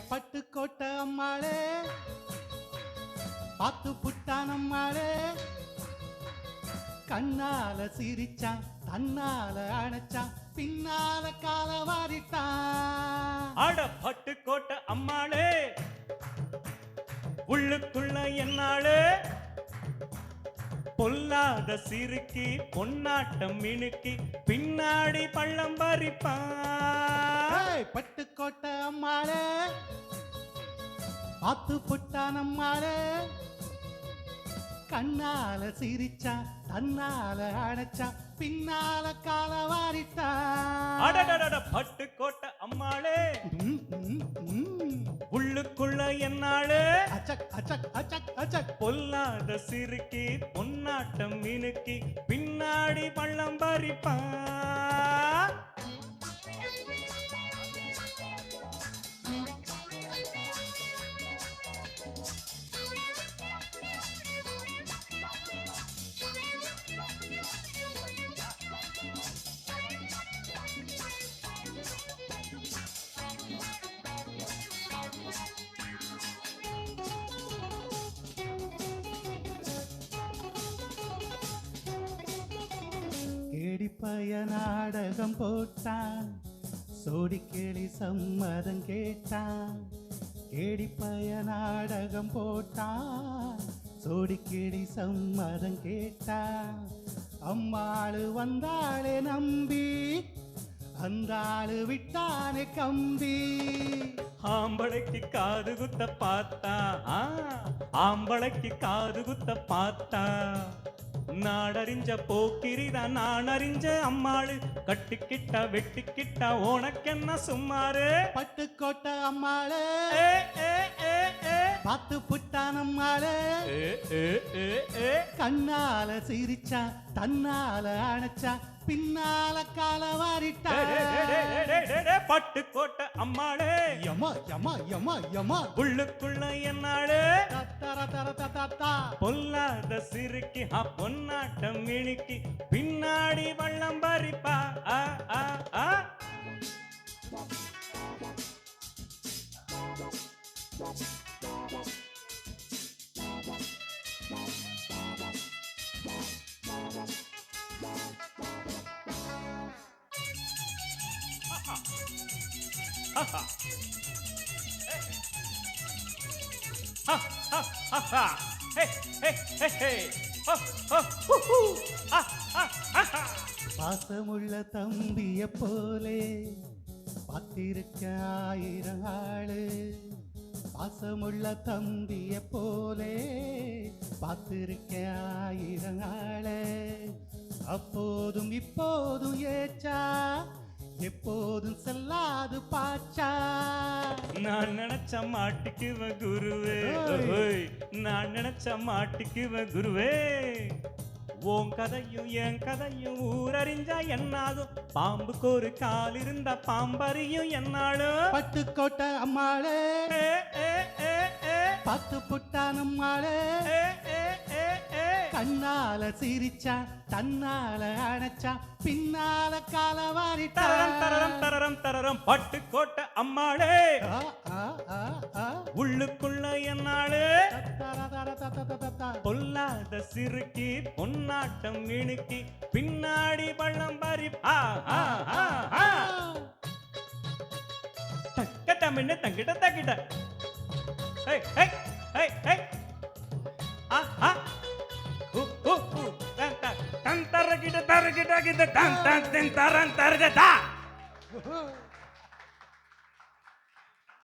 பட்டுக்கோட்டை அம்மாளே பாத்து புட்டான் அம்மாளே, கண்ணால சிரிச்சான் தன்னால அணைச்சான் பின்னால கால வாரிட்டான். அட பட்டுக்கோட்டை அம்மாளே உள்ளுக்குள்ள என்னாளே, பொல்லாத சிறுக்கி பொன்னாட்டம் மினுக்கி பின்னாடி பள்ளம் பறிப்பான். பட்டுக்கோட்டை அம்மாளே பாத்து புட்டான் அம்மாளே, கண்ணால சிரிச்சான் தன்னால அணைச்சான் பின்னால கால வாரிட்டான். அடடட பட்டுக்கோட்டை அம்மாளே உள்ளுக்குள்ள என்னாளே, அச்சக் அச்சக் அச்சக் அச்சக் பொல்லாத சிறுக்கி பொன்னாட்டம் மினுக்கி பின்னாடி பள்ளம் பறிப்பான். கேடிப்பய நாடகம் போட்டான், சோடிக்கேளி சம்மதம் கேட்டான். கேடிப்பய நாடகம் போட்டான், சோடிக்கேளி சம்மதம் கேட்டான். அம்மாளு வந்தாளே நம்பி, அந்தாளு விட்டானே கம்பி. ஆம்பளைக்கு காது குத்த பார்த்தா, ஆம்பளைக்கு காது குத்த பார்த்தா, நாடறிஞ்ச போக்கிரிதான் நான் அறிஞ்ச அம்மாளு, கட்டிக்கிட்ட வெட்டிக்கிட்ட உனக்கென்ன சும்மாரு. பட்டுக்கோட்டை அம்மாளே பாத்து புட்டான் அம்மாளே, கண்ணால சிரிச்சா தன்னால அணைச்சா பின்னால கால வாரிட்டா. பட்டுக்கோட்டை அம்மாளே யமா யமா யமா யமா உள்ளுக்குள்ள என்னாளே, தர தர தத்தா பொல்லாத சிறுக்கி பொன்னாட்டம் இழுக்கி பின்னாடி வள்ளம் பறிப்பா. பாசமுள்ள தம்பிய போலே பார்த்திருக்க ஆயிரம் ஆளு. பாசமுள்ள தம்பிய போலே பார்த்திருக்க ஆயிரம் ஆளு. அப்போதும் இப்போதும் ஏச்சா எப்போதும் செல்லாது பாச்சா. நான் நினைச்ச மாட்டிக்குவ குருவே, நான் நினைச்ச மாட்டிக்குவ குருவே. உன் கதையும் என் கதையும் ஊரறிஞ்சா என்னாகும், பாம்புக்கு ஒரு கால் இருந்தா பாம்பறியும் என்னாலும். பட்டுக்கோட்டை அம்மாளே பத்து புட்டான் அம்மாளே, கண்ணால சிரிச்சா தன்னால அணைச்சா பின்னால கால வாரிட்டா. தரரம் தரரம் தரரம் பட்டுக்கோட்டை அம்மாளே உள்ளுக்குள்ள என்னாளே, பொல்லாத சிறுக்கி பொன்னாட்டம் இணுக்கி பின்னாடி பள்ளம் பறிப்பா. தக்கட்ட மின்ன தங்கிட்ட தக்கிட்ட தரகிட்ட தரகிட்ட தரகிட்ட தரகிட்ட